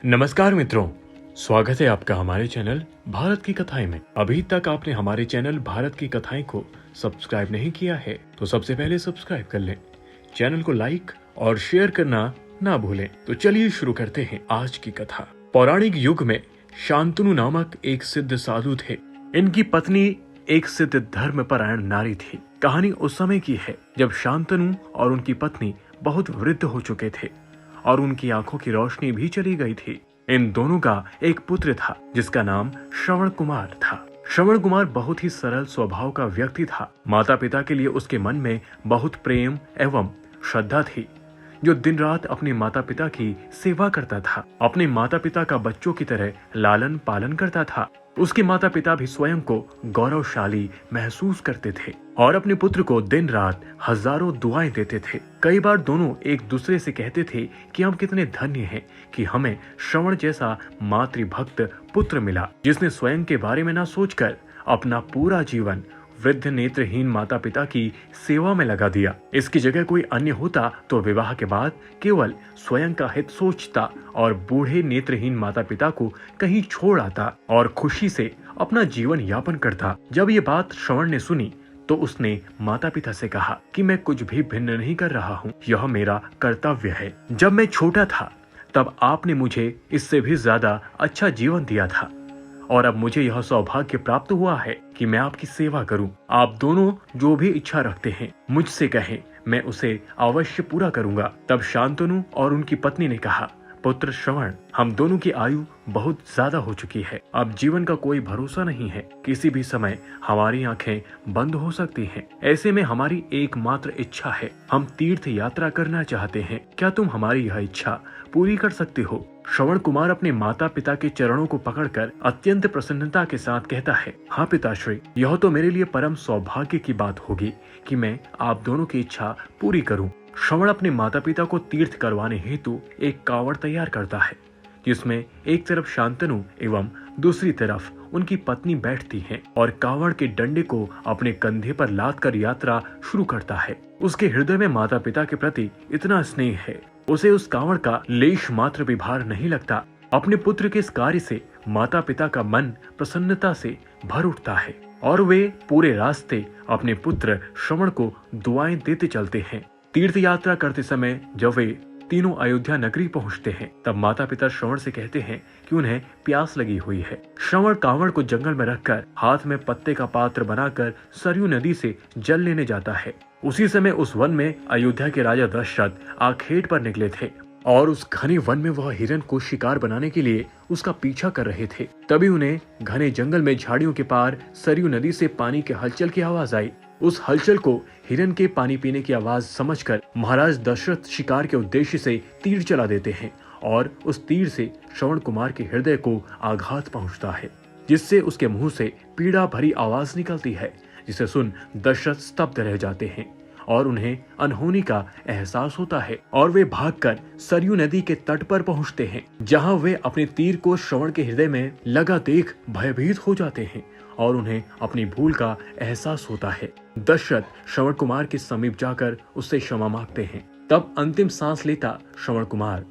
नमस्कार मित्रों, स्वागत है आपका हमारे चैनल भारत की कथाएं में। अभी तक आपने हमारे चैनल भारत की कथाएं को सब्सक्राइब नहीं किया है तो सबसे पहले सब्सक्राइब कर लें। चैनल को लाइक और शेयर करना ना भूलें। तो चलिए शुरू करते हैं आज की कथा। पौराणिक युग में शांतनु नामक एक सिद्ध साधु थे। इनकी पत्नी एक सिद्ध धर्मपरायण नारी थी। कहानी उस समय की है जब शांतनु और उनकी पत्नी बहुत वृद्ध हो चुके थे और उनकी आंखों की रोशनी भी चली गई थी। इन दोनों का एक पुत्र था जिसका नाम श्रवण कुमार था। श्रवण कुमार बहुत ही सरल स्वभाव का व्यक्ति था। माता पिता के लिए उसके मन में बहुत प्रेम एवं श्रद्धा थी, जो दिन रात अपने माता पिता की सेवा करता था। अपने माता पिता का बच्चों की तरह लालन पालन करता था। उसके माता पिता भी स्वयं को गौरवशाली महसूस करते थे और अपने पुत्र को दिन रात हजारों दुआएं देते थे। कई बार दोनों एक दूसरे से कहते थे कि हम कितने धन्य हैं कि हमें श्रवण जैसा मातृभक्त पुत्र मिला, जिसने स्वयं के बारे में ना सोचकर अपना पूरा जीवन वृद्ध नेत्रहीन माता पिता की सेवा में लगा दिया। इसकी जगह कोई अन्य होता तो विवाह के बाद केवल स्वयं का हित सोचता और बूढ़े नेत्रहीन माता पिता को कहीं छोड़ आता और खुशी से अपना जीवन यापन करता। जब ये बात श्रवण ने सुनी तो उसने माता पिता से कहा कि मैं कुछ भी भिन्न नहीं कर रहा हूँ, यह मेरा कर्तव्य है। जब मैं छोटा था तब आपने मुझे इससे भी ज्यादा अच्छा जीवन दिया था और अब मुझे यह सौभाग्य प्राप्त हुआ है कि मैं आपकी सेवा करूं। आप दोनों जो भी इच्छा रखते हैं मुझसे कहें, मैं उसे अवश्य पूरा करूंगा। तब शांतनु और उनकी पत्नी ने कहा, पुत्र श्रवण, हम दोनों की आयु बहुत ज्यादा हो चुकी है। अब जीवन का कोई भरोसा नहीं है। किसी भी समय हमारी आंखें बंद हो सकती हैं। ऐसे में हमारी एकमात्र इच्छा है, हम तीर्थ यात्रा करना चाहते हैं। क्या तुम हमारी यह इच्छा पूरी कर सकते हो? श्रवण कुमार अपने माता पिता के चरणों को पकड़कर अत्यंत प्रसन्नता के साथ कहता है, हाँ पिताश्री, यह तो मेरे लिए परम सौभाग्य की बात होगी कि मैं आप दोनों की इच्छा पूरी करूं। श्रवण अपने माता पिता को तीर्थ करवाने हेतु एक कावड़ तैयार करता है, जिसमें एक तरफ शांतनु एवं दूसरी तरफ उनकी पत्नी बैठती हैं और कावड़ के डंडे को अपने कंधे पर लाद कर यात्रा शुरू करता है। उसके हृदय में माता पिता के प्रति इतना स्नेह है, उसे उस कावड़ का लेश मात्र भी भार नहीं लगता। अपने पुत्र के इस कार्य से माता पिता का मन प्रसन्नता से भर उठता है और वे पूरे रास्ते अपने पुत्र श्रवण को दुआएं देते चलते हैं। तीर्थ यात्रा करते समय जब वे तीनों अयोध्या नगरी पहुंचते हैं तब माता पिता श्रवण से कहते हैं कि उन्हें प्यास लगी हुई है। श्रवण कावड़ को जंगल में रखकर हाथ में पत्ते का पात्र बनाकर सरयू नदी से जल लेने जाता है। उसी समय उस वन में अयोध्या के राजा दशरथ आखेट पर निकले थे और उस घने वन में वह हिरण को शिकार बनाने के लिए उसका पीछा कर रहे थे। तभी उन्हें घने जंगल में झाड़ियों के पार सरयू नदी से पानी के हलचल की आवाज आई। उस हलचल को हिरण के पानी पीने की आवाज समझकर महाराज दशरथ शिकार के उद्देश्य से तीर चला देते हैं और उस तीर से श्रवण कुमार के हृदय को आघात पहुंचता है, जिससे उसके मुंह से पीड़ा भरी आवाज निकलती है, जिसे सुन दशरथ स्तब्ध रह जाते हैं और उन्हें अनहोनी का एहसास होता है और वे भागकर सरयू नदी के तट पर पहुंचते हैं, जहां वे अपने तीर को श्रवण के हृदय में लगा देख भयभीत हो जाते हैं और उन्हें अपनी भूल का एहसास होता है। दशरथ श्रवण कुमार के समीप जाकर उससे क्षमा मांगते हैं। तब अंतिम सांस लेता श्रवण कुमार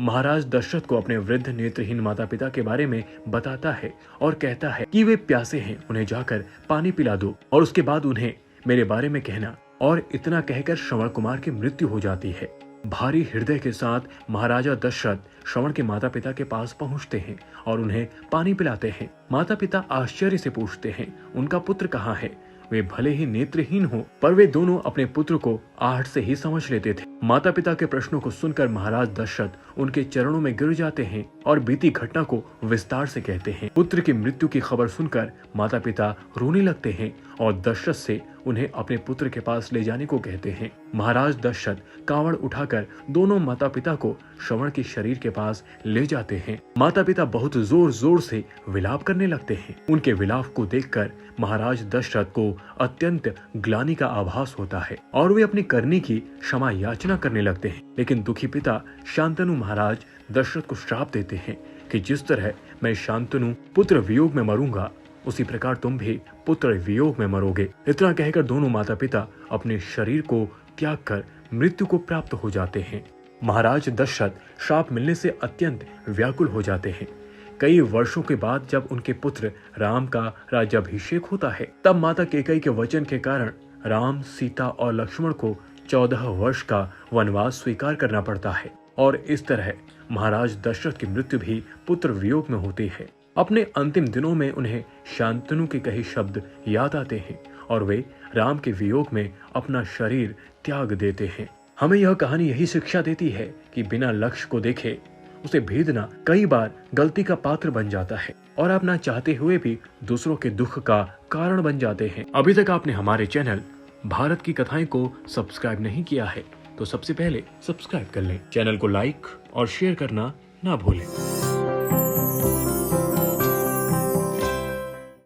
महाराज दशरथ को अपने वृद्ध नेत्रहीन माता पिता के बारे में बताता है और कहता है कि वे प्यासे हैं, उन्हें जाकर पानी पिला दो और उसके बाद उन्हें मेरे बारे में कहना। और इतना कहकर श्रवण कुमार की मृत्यु हो जाती है। भारी हृदय के साथ महाराजा दशरथ श्रवण के माता पिता के पास पहुंचते हैं और उन्हें पानी पिलाते हैं। माता पिता आश्चर्य से पूछते हैं, उनका पुत्र कहाँ है? वे भले ही नेत्रहीन हो पर वे दोनों अपने पुत्र को आहट से ही समझ लेते थे। माता पिता के प्रश्नों को सुनकर महाराज दशरथ उनके चरणों में गिर जाते हैं और बीती घटना को विस्तार से कहते हैं। पुत्र की मृत्यु की खबर सुनकर माता पिता रोने लगते हैं और दशरथ से उन्हें अपने पुत्र के पास ले जाने को कहते हैं। महाराज दशरथ कावड़ उठाकर दोनों माता पिता को श्रवण के शरीर के पास ले जाते हैं। माता पिता बहुत जोर जोर से विलाप करने लगते हैं। उनके विलाप को देखकर महाराज दशरथ को अत्यंत ग्लानि का आभास होता है और वे अपनी करनी की क्षमा याचना करने लगते हैं। लेकिन दुखी पिता शांतनु महाराज दशरथ को श्राप देते हैं कि जिस तरह मैं शांतनु पुत्र वियोग में मरूंगा, उसी प्रकार तुम भी पुत्र वियोग में मरोगे। इतना कहकर दोनों माता पिता अपने शरीर को त्याग कर मृत्यु को प्राप्त हो जाते हैं। महाराज दशरथ श्राप मिलने से अत्यंत व्याकुल हो जाते हैं। कई वर्षों के बाद जब उनके पुत्र राम का राज्याभिषेक होता है, तब माता कैकेयी के वचन के कारण राम, सीता और लक्ष्मण को 14 वर्ष का वनवास स्वीकार करना पड़ता है और इस तरह महाराज दशरथ की मृत्यु भी पुत्र वियोग में होती है। अपने अंतिम दिनों में उन्हें शांतनु के कहे शब्द याद आते हैं और वे राम के वियोग में अपना शरीर त्याग देते हैं। हमें यह कहानी यही शिक्षा देती है कि बिना लक्ष्य को देखे उसे भेदना कई बार गलती का पात्र बन जाता है और आप ना चाहते हुए भी दूसरों के दुख का कारण बन जाते हैं। अभी तक आपने हमारे चैनल भारत की कथाएं को सब्सक्राइब नहीं किया है तो सबसे पहले सब्सक्राइब कर लें। चैनल को लाइक और शेयर करना ना भूलें।